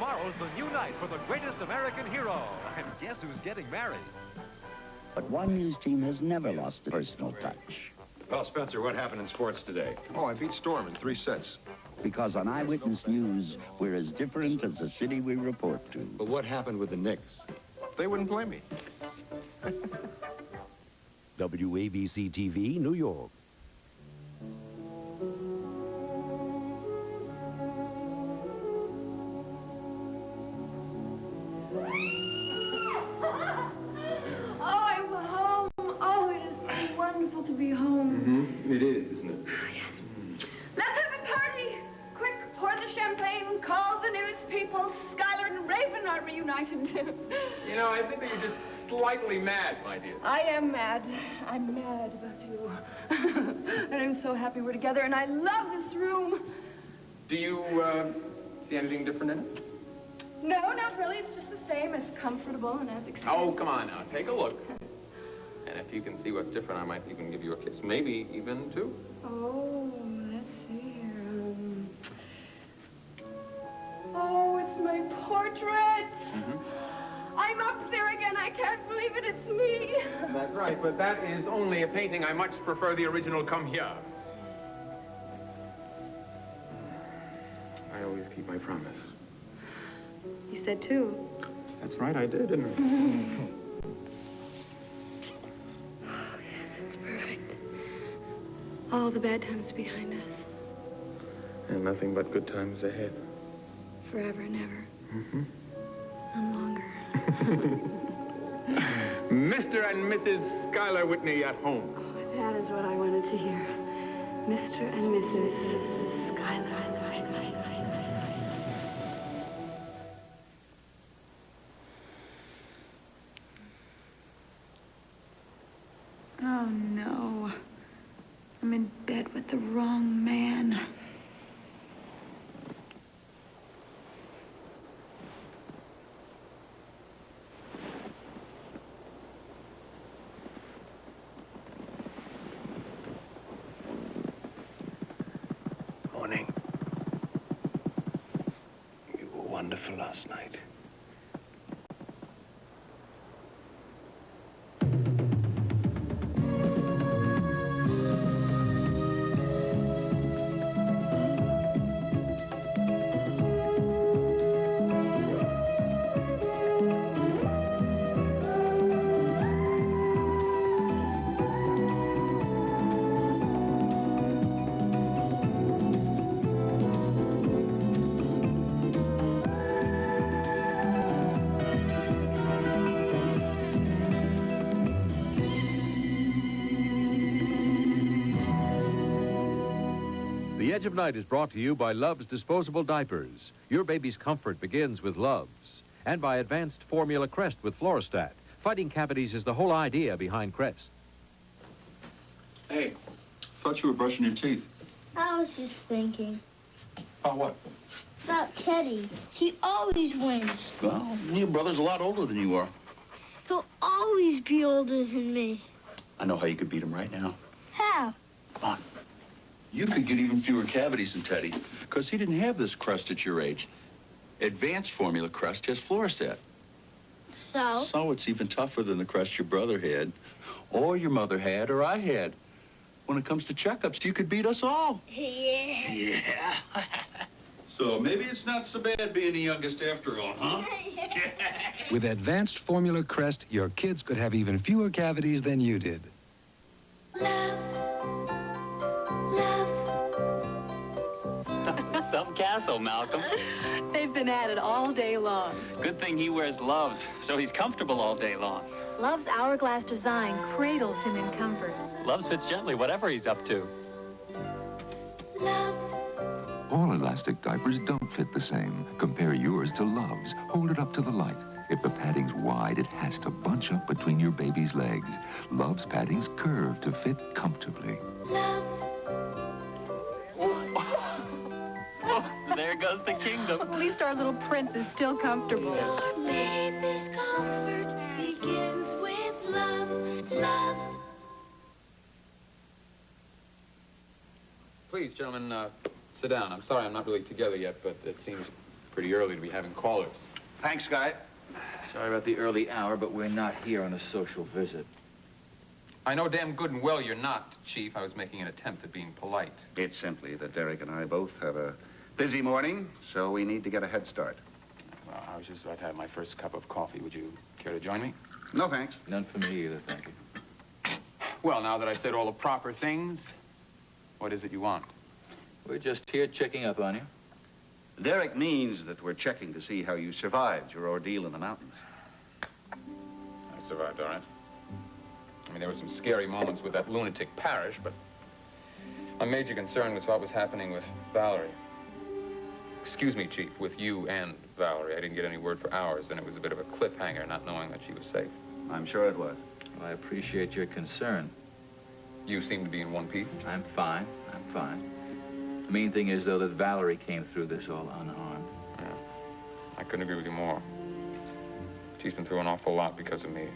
Tomorrow's the new night for the greatest American hero. And guess who's getting married? But one news team has never lost a personal touch. Well, Spencer, what happened in sports today? Oh, I beat Storm in 3 sets. Because on Eyewitness News, we're as different as the city we report to. But what happened with the Knicks? They wouldn't play me. WABC-TV, New York. To be home. It is, isn't it? Oh, yes. Let's have a party. Quick, pour the champagne, call the news people. Skyler and Raven are reunited. You know, I think that you're just slightly mad, my dear. I am mad. I'm mad about you. And I'm so happy we're together, and I love this room. Do you, see anything different in it? No, not really. It's just the same, as comfortable and as expensive. Oh, come on now. Take a look. And if you can see what's different, I might even give you a kiss. Maybe even 2. Oh, let's see here. Oh, it's my portrait. I'm up there again. I can't believe it. It's me. That's right, but that is only a painting. I much prefer the original. Come here. I always keep my promise. You said 2. That's right, I did, didn't I? All the bad times behind us. And nothing but good times ahead. Forever and ever. And longer. Mr. and Mrs. Skyler Whitney at home. Oh, that is what I wanted to hear. Mr. and Mrs. Skyler. Oh, no. I'm in bed with the wrong man. Morning. You were wonderful last night. The Edge of Night is brought to you by Love's Disposable Diapers. Your baby's comfort begins with Love's. And by Advanced Formula Crest with Fluorostat. Fighting cavities is the whole idea behind Crest. Hey, thought you were brushing your teeth. I was just thinking. About what? About Teddy. He always wins. Well, your brother's a lot older than you are. He'll always be older than me. I know how you could beat him right now. How? Come on. You could get even fewer cavities than Teddy, because he didn't have this crust at your age. Advanced Formula Crust has Fluorostat. So? So it's even tougher than the crust your brother had, or your mother had, or I had. When it comes to checkups, you could beat us all. Yeah. Yeah. So maybe it's not so bad being the youngest after all, huh? With Advanced Formula Crest, your kids could have even fewer cavities than you did. Some castle, Malcolm. They've been at it all day long. Good thing he wears Loves, so he's comfortable all day long. Love's hourglass design cradles him in comfort. Loves fits gently, whatever he's up to. All elastic diapers don't fit the same. Compare yours to Love's. Hold it up to the light. If the padding's wide, it has to bunch up between your baby's legs. Love's padding's curve to fit comfortably. There goes the kingdom. At least our little prince is still comfortable. Our baby's comfort begins with love. Please, gentlemen, sit down. I'm sorry I'm not really together yet, but it seems Pretty early to be having callers. Thanks, Guy. Sorry about the early hour, but we're not here on a social visit. I know damn good and well you're not, Chief. I was making an attempt at being polite. It's simply that Derek and I both have a busy morning, so we need to get a head start. Well, I was just about to have my first cup of coffee. Would you care to join me? No, thanks. None for me either, thank you. Well, now that I said all the proper things, what is it you want? We're just here checking up on you. Derek means that we're checking to see how you survived your ordeal in the mountains. I survived, all right. I mean, there were some scary moments with that lunatic Parrish, but my major concern was what was happening with Valerie. Excuse me, Chief, with you and Valerie. I didn't get any word for hours, and it was a bit of a cliffhanger not knowing that she was safe. I'm sure it was. Well, I appreciate your concern. You seem to be in one piece. I'm fine. I'm fine. The main thing is, though, that Valerie came through this all unharmed. Yeah. I couldn't agree with you more. She's been through an awful lot because of me.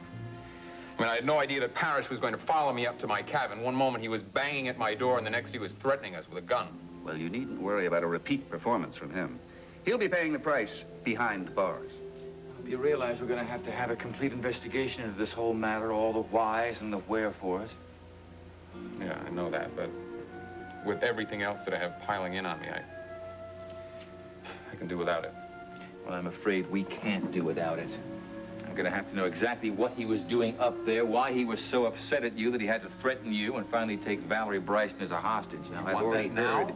I mean, I had no idea that Parrish was going to follow me up to my cabin. One moment he was banging at my door, and the next he was threatening us with a gun. Well, you needn't worry about a repeat performance from him. He'll be paying the price behind bars. You realize we're going to have a complete investigation into this whole matter, all the whys and the wherefores. Yeah, I know that, but with everything else that I have piling in on me, I can do without it. Well, I'm afraid we can't do without it. I'm going to have to know exactly what he was doing up there, why he was so upset at you that he had to threaten you and finally take Valerie Bryson as a hostage. Now, I've already heard.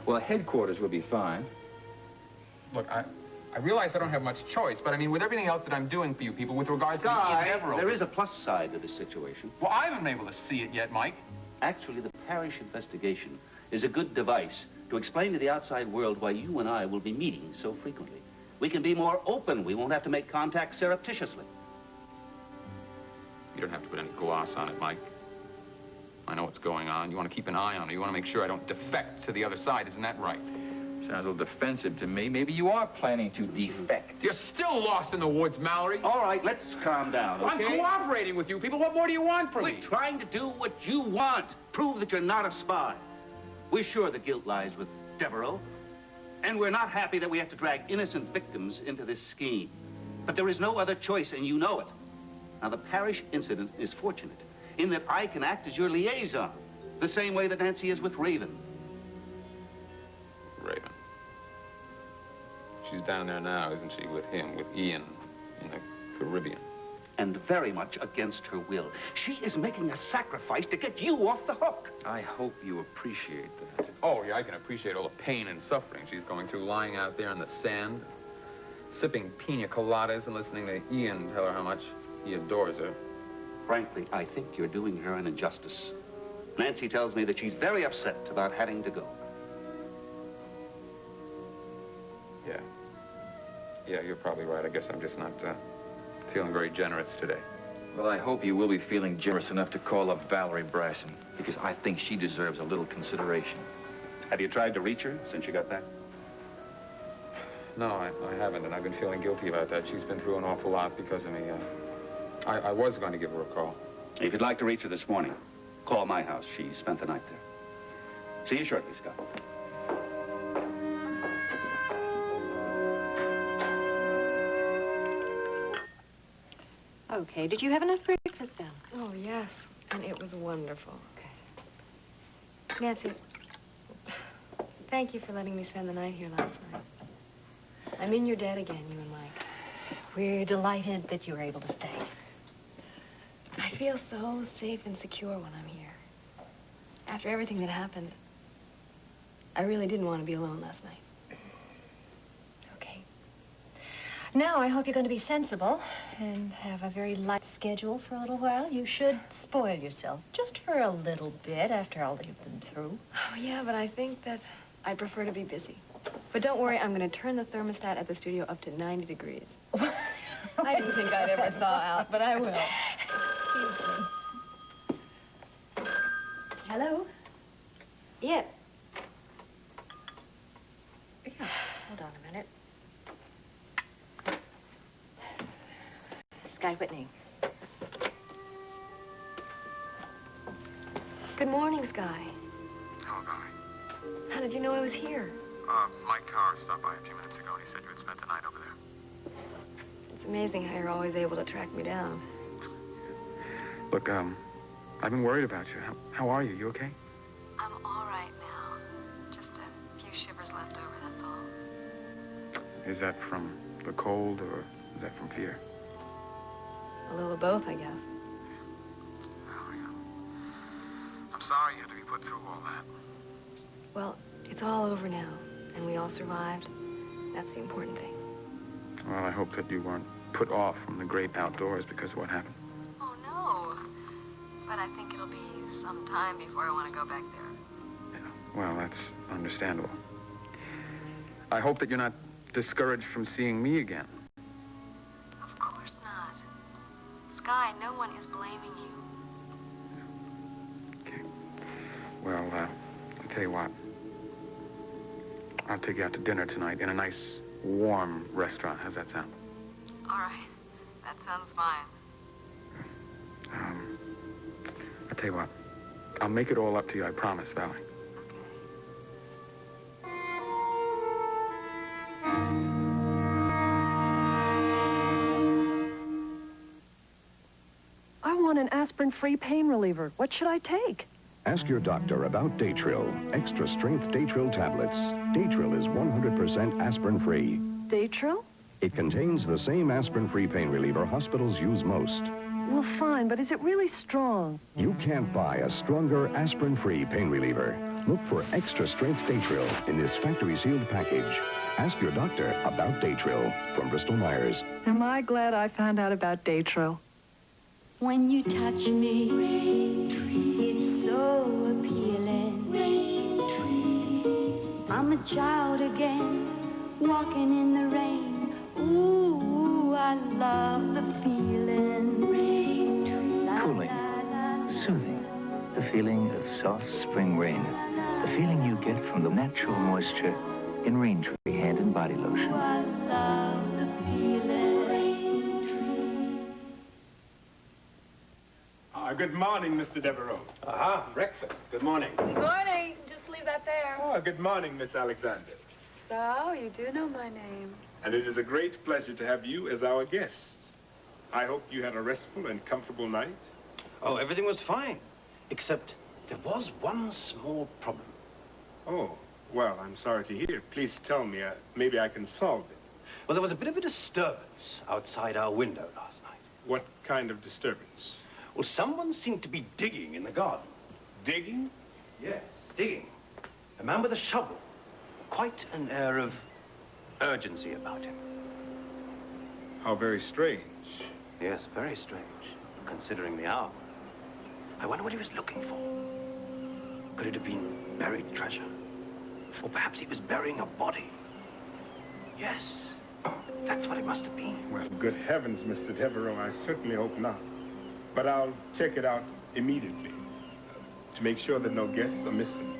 Well, headquarters will be fine. Look, I realize I don't have much choice, but I mean, with everything else that I'm doing for you people with regards to Sky, there is a plus side to this situation. Well, I haven't been able to see it yet, Mike. Actually, the Parrish investigation is a good device to explain to the outside world why you and I will be meeting so frequently. We can be more open. We won't have to make contact surreptitiously. You don't have to put any gloss on it, Mike. I know what's going on. You want to keep an eye on it. You want to make sure I don't defect to the other side. Isn't that right? Sounds a little defensive to me. Maybe you are planning to defect. You're still lost in the woods, Mallory. All right, let's calm down, okay? I'm cooperating with you people. What more do you want from me? We're trying to do what you want. Prove that you're not a spy. We're sure the guilt lies with Devereaux. And we're not happy that we have to drag innocent victims into this scheme. But there is no other choice, and you know it. Now, the Parrish incident is fortunate in that I can act as your liaison, the same way that Nancy is with Raven. Raven. She's down there now, isn't she, with him, with Ian, in the Caribbean. And very much against her will. She is making a sacrifice to get you off the hook. I hope you appreciate that. Oh, yeah, I can appreciate all the pain and suffering she's going through, lying out there in the sand, sipping pina coladas and listening to Ian tell her how much he adores her. Frankly, I think you're doing her an injustice. Nancy tells me that she's very upset about having to go. Yeah. Yeah, you're probably right. I guess I'm just not feeling very generous today. Well, I hope you will be feeling generous enough to call up Valerie Bryson, because I think she deserves a little consideration. Have you tried to reach her since you got back? No, I haven't, and I've been feeling guilty about that. She's been through an awful lot because of me. I was going to give her a call. If you'd like to reach her this morning, call my house. She spent the night there. See you shortly, Scott. Okay, did you have enough breakfast, Val? Oh, yes, and it was wonderful. Good. Nancy, thank you for letting me spend the night here last night. I'm in your debt again, you and Mike. We're delighted that you were able to stay. I feel so safe and secure when I'm here. After everything that happened, I really didn't want to be alone last night. Okay. Now, I hope you're going to be sensible and have a very light schedule for a little while. You should spoil yourself just for a little bit after all that you've been through. Oh, yeah, but I think that I'd prefer to be busy. But don't worry, I'm going to turn the thermostat at the studio up to 90 degrees. I didn't think I'd ever thaw out, but I will. Hello? Yes. Yeah, hold on a minute. Sky Whitney. Good morning, Sky. Hello, Valerie. How did you know I was here? Mike Carr stopped by a few minutes ago, and he said you had spent the night over there. It's amazing how you're always able to track me down. Look, I've been worried about you. How are you? You okay? I'm all right now. Just a few shivers left over, that's all. Is that from the cold, or is that from fear? A little of both, I guess. Valerie, I'm sorry you had to be put through all that. Well, it's all over now, and we all survived. That's the important thing. Well, I hope that you weren't put off from the great outdoors because of what happened. Oh, no. But I think it'll be some time before I want to go back there. Yeah, well, that's understandable. I hope that you're not discouraged from seeing me again. Of course not. Sky, no one is blaming you. Okay. Well, I'll tell you what. I'll take you out to dinner tonight in a nice, warm restaurant. How's that sound? All right. That sounds fine. I'll tell you what. I'll make it all up to you, I promise, Valerie. I want an aspirin-free pain reliever. What should I take? Ask your doctor about Daytril, extra-strength Daytril tablets. Daytril is 100% aspirin-free. Daytril? It contains the same aspirin-free pain reliever hospitals use most. Well, fine, but is it really strong? You can't buy a stronger aspirin-free pain reliever. Look for extra-strength Daytril in this factory-sealed package. Ask your doctor about Daytril from Bristol-Myers. Am I glad I found out about Daytril? When you touch me, it's so appealing. I'm a child again, walking in the rain. Ooh, I love the feeling. Cooling, soothing, the feeling of soft spring rain, the feeling you get from the natural moisture in Rain Tree hand and body lotion. Ooh, I love the feeling. Good morning, Mr. Devereaux. Aha, breakfast. Good morning. Good morning. Just leave that there. Oh, good morning, Miss Alexander. So, you do know my name. And it is a great pleasure to have you as our guests. I hope you had a restful and comfortable night. Oh, everything was fine. Except there was one small problem. Oh, well, I'm sorry to hear. Please tell me. Maybe I can solve it. Well, there was a bit of a disturbance outside our window last night. What kind of disturbance? Well, someone seemed to be digging in the garden. Digging? Yes, digging. A man with a shovel. Quite an air of urgency about him. How very strange. Yes, very strange, considering the hour. I wonder what he was looking for. Could it have been buried treasure? Or perhaps he was burying a body. Yes, that's what it must have been. Well, good heavens, Mr. Devereaux, I certainly hope not. But I'll check it out immediately to make sure that no guests are missing.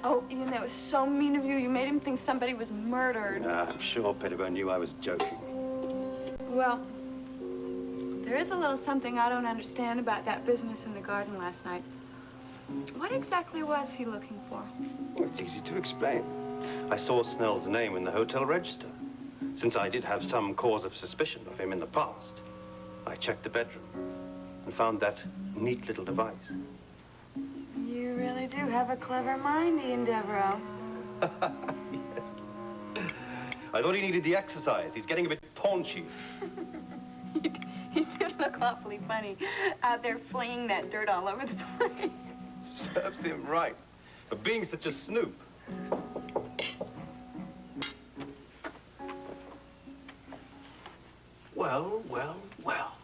Oh, Ian, that was so mean of you. You made him think somebody was murdered. I'm sure Pettibone knew I was joking. Well, there is a little something I don't understand about that business in the garden last night. What exactly was he looking for? Well, it's easy to explain. I saw Snell's name in the hotel register. Since I did have some cause of suspicion of him in the past, I checked the bedroom and found that neat little device. You really do have a clever mind, Ian Devereaux. Yes. I thought he needed the exercise. He's getting a bit paunchy. You do look awfully funny out there flinging that dirt all over the place. Serves him right for being such a snoop. Well, well, well.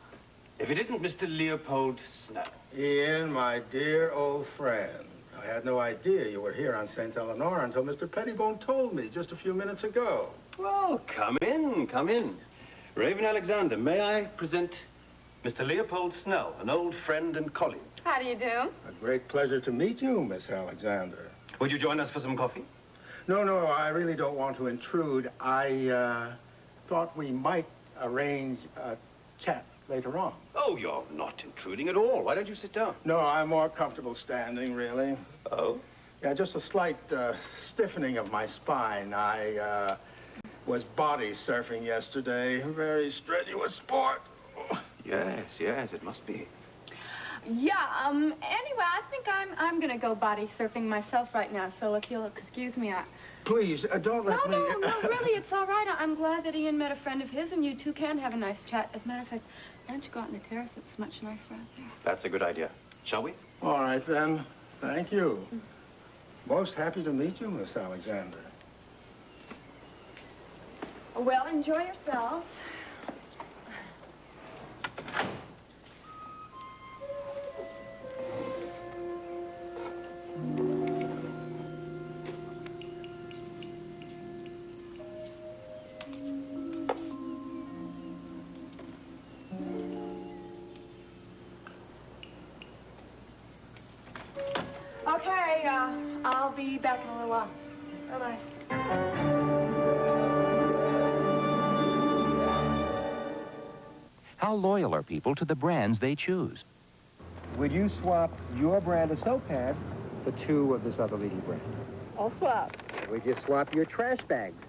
If it isn't Mr. Leopold Snell. Ian, my dear old friend. I had no idea you were here on St. Elanor until Mr. Pettibone told me just a few minutes ago. Well, come in, come in. Raven Alexander, may I present Mr. Leopold Snell, an old friend and colleague. How do you do? A great pleasure to meet you, Miss Alexander. Would you join us for some coffee? No, I really don't want to intrude. I thought we might arrange a chat later on. Oh, you're not intruding at all. Why don't you sit down? No, I'm more comfortable standing, really. Oh? Yeah, just a slight stiffening of my spine. I was body surfing yesterday. Very strenuous sport. Yes, it must be. Yeah, anyway, I think I'm gonna go body surfing myself right now, so if you'll excuse me, Please, don't let me... No, really, it's all right. I'm glad that Ian met a friend of his, and you two can have a nice chat. As a matter of fact, why don't you go out on the terrace? It's much nicer out there. That's a good idea. Shall we? All right, then. Thank you. Most happy to meet you, Miss Alexander. Well, enjoy yourselves. Okay, I'll be back in a little while. Bye-bye. How loyal are people to the brands they choose? Would you swap your brand of soap pad for 2 of this other leading brand? I'll swap. Would you swap your trash bags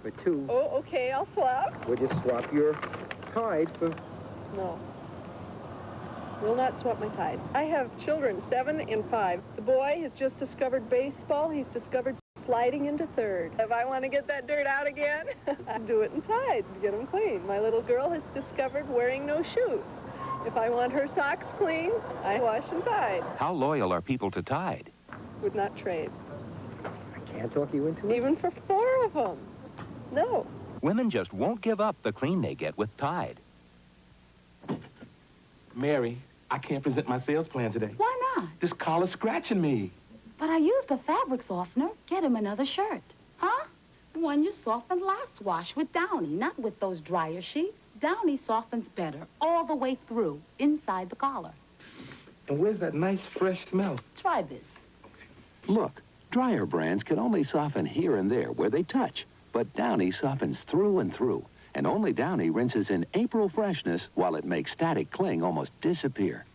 for 2? Oh, okay, I'll swap. Would you swap your Tide for... No. Will not swap my Tide. I have children, 7 and 5. The boy has just discovered baseball. He's discovered sliding into third. If I want to get that dirt out again, I do it in Tide to get them clean. My little girl has discovered wearing no shoes. If I want her socks clean, I wash in Tide. How loyal are people to Tide? Would not trade. I can't talk you into it. Even for 4 of them. No. Women just won't give up the clean they get with Tide. Mary, I can't present my sales plan today. Why not? This collar's scratching me. But I used a fabric softener. Get him another shirt. Huh? One you softened last wash with Downy, not with those dryer sheets. Downy softens better all the way through, inside the collar. And where's that nice, fresh smell? Try this. Look, dryer brands can only soften here and there where they touch, but Downy softens through and through. And only Downy rinses in April freshness while it makes static cling almost disappear.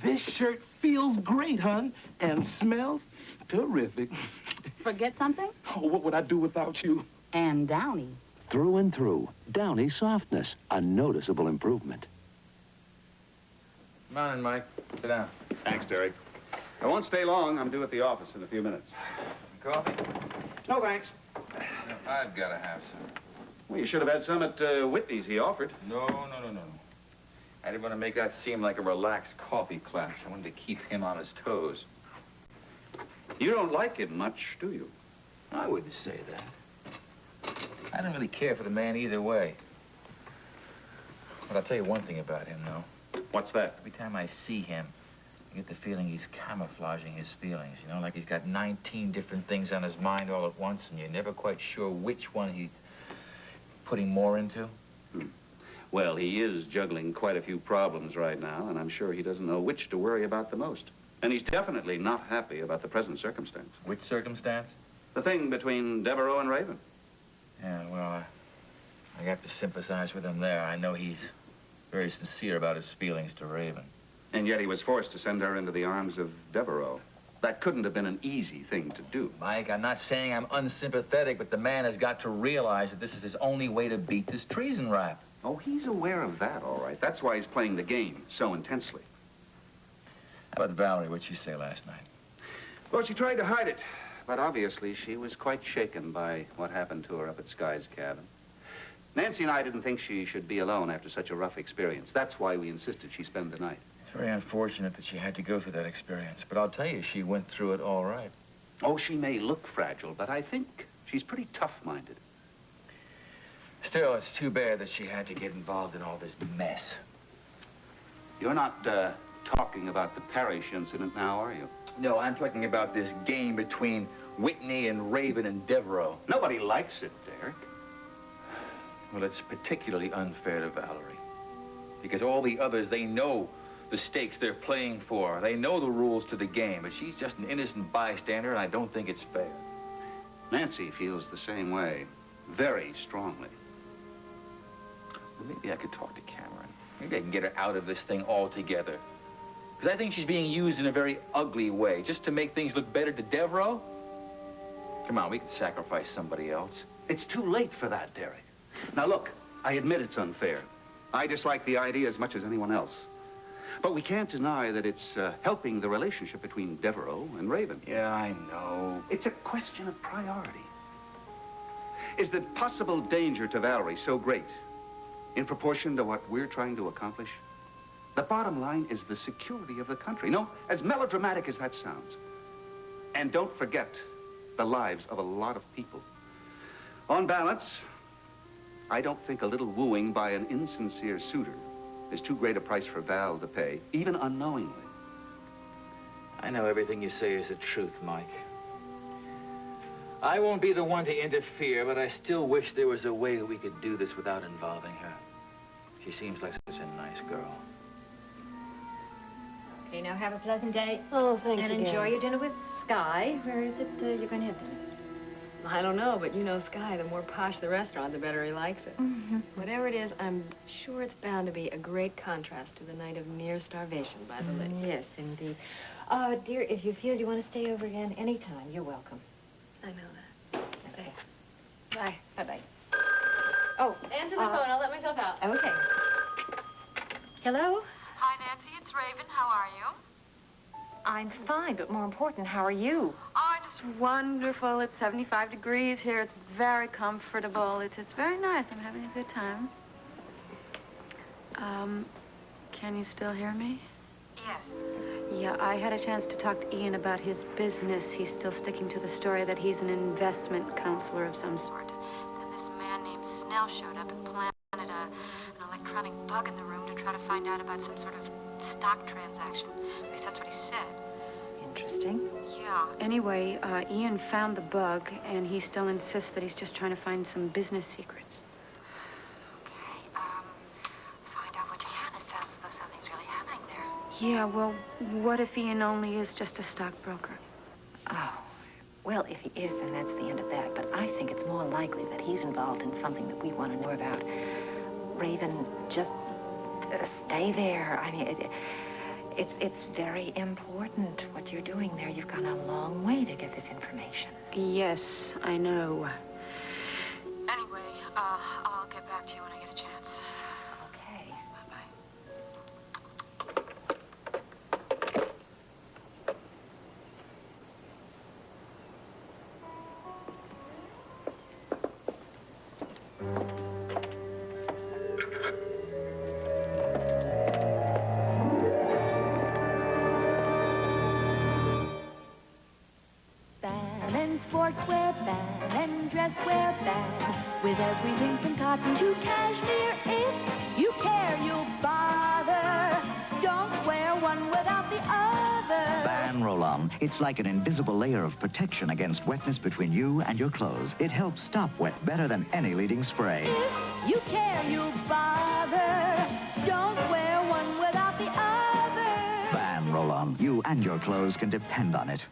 This shirt feels great, hon, and smells terrific. Forget something? Oh, what would I do without you? And Downy. Through and through, Downy softness, a noticeable improvement. Come on in, Mike. Sit down. Thanks, Derek. I won't stay long. I'm due at the office in a few minutes. Coffee? No, thanks. I've got to have some. Well, you should have had some at Whitney's. He offered. No. I didn't want to make that seem like a relaxed coffee class. I wanted to keep him on his toes. You don't like him much, do you? I wouldn't say that. I don't really care for the man either way. But I'll tell you one thing about him, though. What's that? Every time I see him, I get the feeling he's camouflaging his feelings, you know, like he's got 19 different things on his mind all at once, and you're never quite sure which one he's putting more into. Well, he is juggling quite a few problems right now, and I'm sure he doesn't know which to worry about the most. And he's definitely not happy about the present circumstance. Which circumstance? The thing between Devereaux and Raven. Yeah, well, I have to sympathize with him there. I know he's very sincere about his feelings to Raven. And yet he was forced to send her into the arms of Devereaux. That couldn't have been an easy thing to do. Mike, I'm not saying I'm unsympathetic, but the man has got to realize that this is his only way to beat this treason rap. Oh, he's aware of that, all right. That's why he's playing the game so intensely. How about Valerie? What'd she say last night? Well, she tried to hide it, but obviously she was quite shaken by what happened to her up at Sky's cabin. Nancy and I didn't think she should be alone after such a rough experience. That's why we insisted she spend the night. It's very unfortunate that she had to go through that experience, but I'll tell you, she went through it all right. Oh, she may look fragile, but I think she's pretty tough-minded. Still, it's too bad that she had to get involved in all this mess. You're not, talking about the parish incident now, are you? No, I'm talking about this game between Whitney and Raven and Devereaux. Nobody likes it, Derek. Well, it's particularly unfair to Valerie. Because all the others, they know the stakes they're playing for. They know the rules to the game, but she's just an innocent bystander, and I don't think it's fair. Nancy feels the same way, very strongly. Well, maybe I could talk to Cameron. Maybe I can get her out of this thing altogether. Because I think she's being used in a very ugly way, just to make things look better to Devereaux. Come on, we can sacrifice somebody else. It's too late for that, Derek. Now, look, I admit it's unfair. I dislike the idea as much as anyone else. But we can't deny that it's helping the relationship between Devereaux and Raven. Yeah, I know. It's a question of priority. Is the possible danger to Valerie so great in proportion to what we're trying to accomplish? The bottom line is the security of the country. No, as melodramatic as that sounds. And don't forget the lives of a lot of people. On balance, I don't think a little wooing by an insincere suitor is too great a price for Val to pay, even unknowingly. I know everything you say is the truth, Mike. I won't be the one to interfere, but I still wish there was a way that we could do this without involving her. She seems like such a nice girl. Okay, now have a pleasant day. Oh, thanks And again. enjoy your dinner with Sky. Where is it you're going to have dinner? I don't know, but you know Sky, the more posh the restaurant, the better he likes it. Whatever it is, I'm sure it's bound to be a great contrast to the night of near starvation by the lake. Yes, indeed. Dear, if you feel you want to stay over again anytime, you're welcome. I know that. Okay. Bye. Bye-bye. Oh, answer the phone. I'll let myself out. Okay. Hello? Hi, Nancy. It's Raven. How are you? I'm fine, but more important, how are you? Oh, I'm just... Wonderful. It's 75 degrees here. It's very comfortable. It's very nice. I'm having a good time. Can you still hear me? Yes. Yeah, I had a chance to talk to Ian about his business. He's still sticking to the story that he's an investment counselor of some sort. Then this man named Snell showed up and planted an electronic bug in the room to try to find out about some sort of stock transaction. At least that's what he said. Interesting. Yeah. Anyway, Ian found the bug, and he still insists that he's just trying to find some business secrets. Okay, find out what you can. It sounds as though something's really happening there. Yeah, well, what if Ian only is just a stockbroker? Oh, well, if he is, then that's the end of that. But I think it's more likely that he's involved in something that we want to know about. Raven, just stay there. I mean, it's very important what you're doing there. You've gone a long way to get this information. Yes, I know. Anyway, I'll get back to you when I get a chance. Okay. Sportswear ban and dresswear ban, with everything from cotton to cashmere. If you care, you'll bother. Don't wear one without the other. Ban Roll-On. It's like an invisible layer of protection against wetness between you and your clothes. It helps stop wet better than any leading spray. If you care, you'll bother. Don't wear one without the other. Ban Roll-On. You and your clothes can depend on it.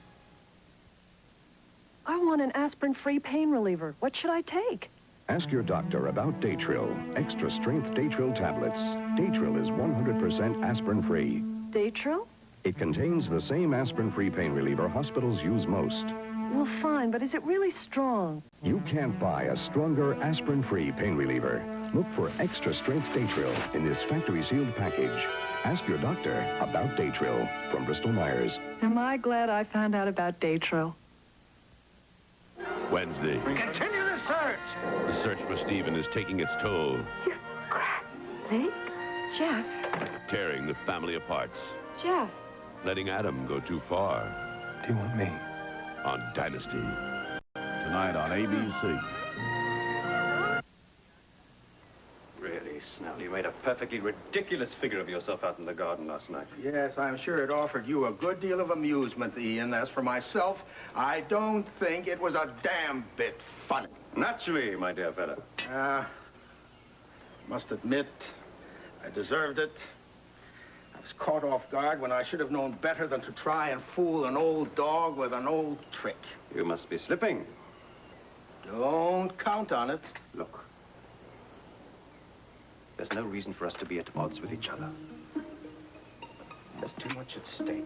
I want an aspirin-free pain reliever. What should I take? Ask your doctor about Daytril, extra-strength Daytril tablets. Daytril is 100% aspirin-free. Daytril? It contains the same aspirin-free pain reliever hospitals use most. Well, fine, but is it really strong? You can't buy a stronger aspirin-free pain reliever. Look for extra-strength Daytril in this factory-sealed package. Ask your doctor about Daytril from Bristol-Myers. Am I glad I found out about Daytril? Wednesday. Continue the search! The search for Stephen is taking its toll, Hey? Jeff. tearing the family apart, Jeff. letting Adam go too far. Do you want me? On Dynasty. Tonight on ABC. Really, Snell, you made a perfectly ridiculous figure of yourself out in the garden last night. Yes, I'm sure it offered you a good deal of amusement, Ian. As for myself, I don't think it was a damn bit funny. Naturally, my dear fellow. Must admit, I deserved it. I was caught off guard when I should have known better than to try and fool an old dog with an old trick. You must be slipping. Don't count on it. Look. There's no reason for us to be at odds with each other. There's too much at stake.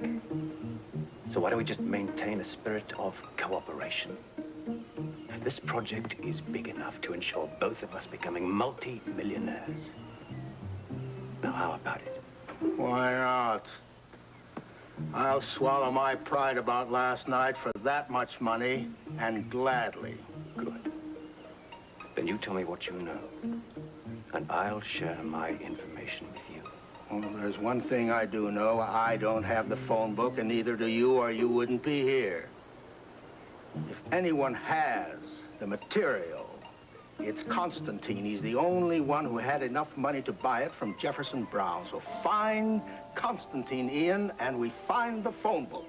So why don't we just maintain a spirit of cooperation? This project is big enough to ensure both of us becoming multi-millionaires. Now, how about it? Why not? I'll swallow my pride about last night for that much money, and gladly. Good. Then you tell me what you know, and I'll share my information with you. Well, there's one thing I do know. I don't have the phone book, and neither do you, or you wouldn't be here. If anyone has the material, it's Constantine. He's the only one who had enough money to buy it from Jefferson Brown. So find Constantine, Ian, and we find the phone book.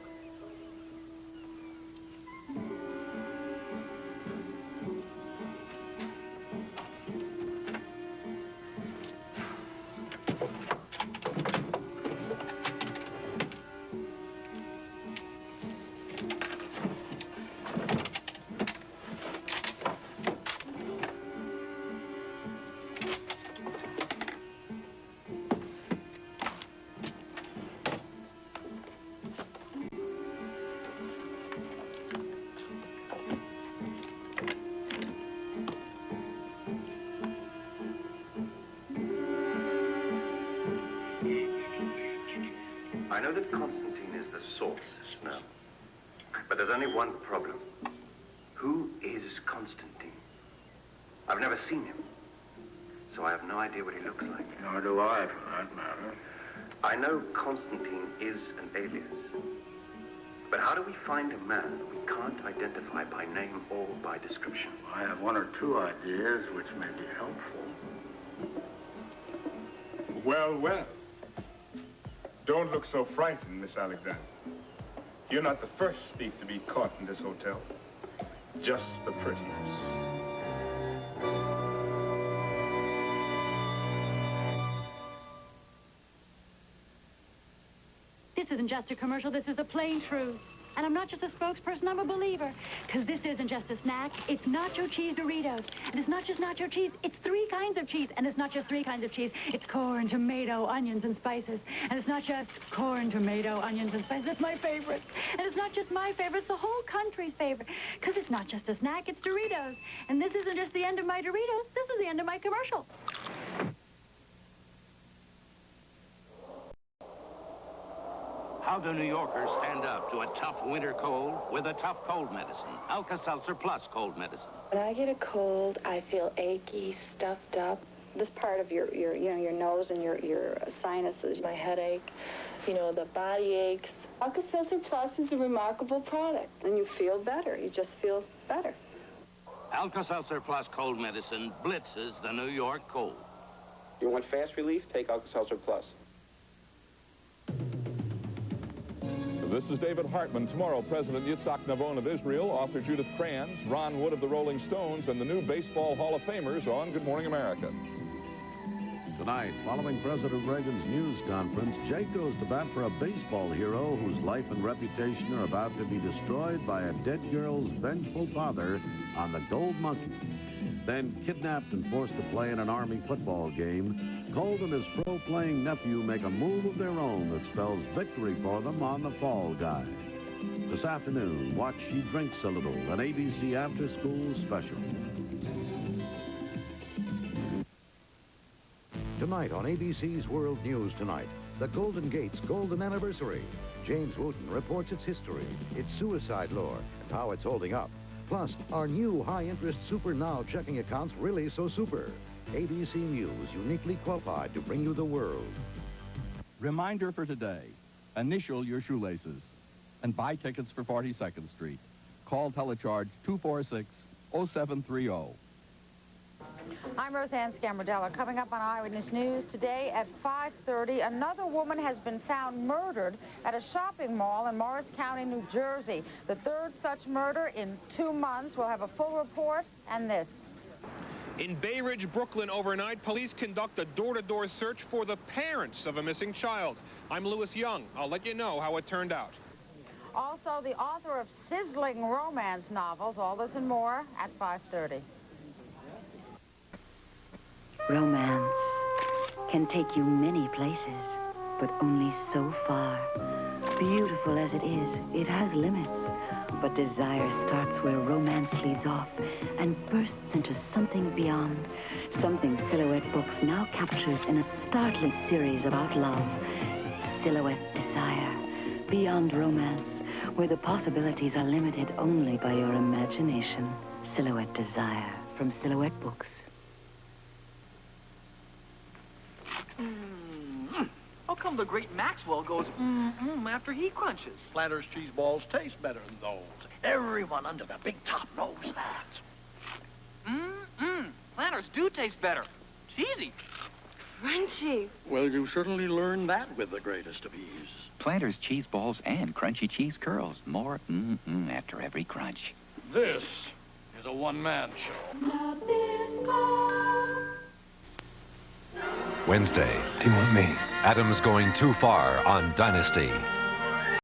I know that Constantine is the source, Snell. But there's only one problem. Who is Constantine? I've never seen him, so I have no idea what he looks like. Nor do I, for that matter. I know Constantine is an alias. But how do we find a man that we can't identify by name or by description? I have one or two ideas which may be helpful. Well, well. Don't look so frightened, Miss Alexander. You're not the first thief to be caught in this hotel. Just the prettiest. This isn't just a commercial, this is the plain truth. And I'm not just a spokesperson, I'm a believer. Because this isn't just a snack, it's nacho cheese Doritos. And it's not just nacho cheese, it's 3 kinds of cheese. And it's not just 3 kinds of cheese, it's corn, tomato, onions, and spices. And it's not just corn, tomato, onions, and spices, it's my favorite. And it's not just my favorite, it's the whole country's favorite. Because it's not just a snack, it's Doritos. And this isn't just the end of my Doritos, this is the end of my commercial. How do New Yorkers stand up to a tough winter cold with a tough cold medicine? Alka-Seltzer Plus cold medicine. When I get a cold, I feel achy, stuffed up. This part of your nose and your sinuses, my headache, the body aches. Alka-Seltzer Plus is a remarkable product, and you feel better. You just feel better. Alka-Seltzer Plus cold medicine blitzes the New York cold. You want fast relief? Take Alka-Seltzer Plus. This is David Hartman. Tomorrow, President Yitzhak Navon of Israel, author Judith Kranz, Ron Wood of the Rolling Stones, and the new Baseball Hall of Famers on Good Morning America. Tonight, following President Reagan's news conference, Jake goes to bat for a baseball hero whose life and reputation are about to be destroyed by a dead girl's vengeful father on the Gold Monkey. Then, kidnapped and forced to play in an Army football game, Colt and his pro-playing nephew make a move of their own that spells victory for them on the Fall Guy. This afternoon, watch She Drinks a Little, an ABC after-school special. Tonight on ABC's World News Tonight, the Golden Gate's golden anniversary. James Wooten reports its history, its suicide lore, and how it's holding up. Plus, are new high-interest Super Now checking accounts really so super? ABC News, uniquely qualified to bring you the world. Reminder for today, initial your shoelaces and buy tickets for 42nd Street. Call telecharge 246-0730. I'm Roseanne Scamardella. Coming up on Eyewitness News today at 5:30, another woman has been found murdered at a shopping mall in Morris County, New Jersey. The third such murder in 2 months. We'll have a full report and this. In Bay Ridge, Brooklyn, overnight, police conduct a door-to-door search for the parents of a missing child. I'm Lewis Young. I'll let you know how it turned out. Also, the author of sizzling romance novels. All this and more at 5:30. Romance, can take you many places, but only so far. Beautiful as it is, it has limits. But desire starts where romance leaves off and bursts into something beyond. Something Silhouette Books now captures in a startling series about love. Silhouette Desire. Beyond romance, where the possibilities are limited only by your imagination. Silhouette Desire from Silhouette Books. How come the great Maxwell goes after he crunches? Planters cheese balls taste better than those. Everyone under the big top knows that. Planters do taste better. Cheesy. Crunchy. Well, you certainly learned that with the greatest of ease. Planters cheese balls and crunchy cheese curls. More after every crunch. This is a one-man show. Wednesday. Do you want me? Adam's going too far on Dynasty.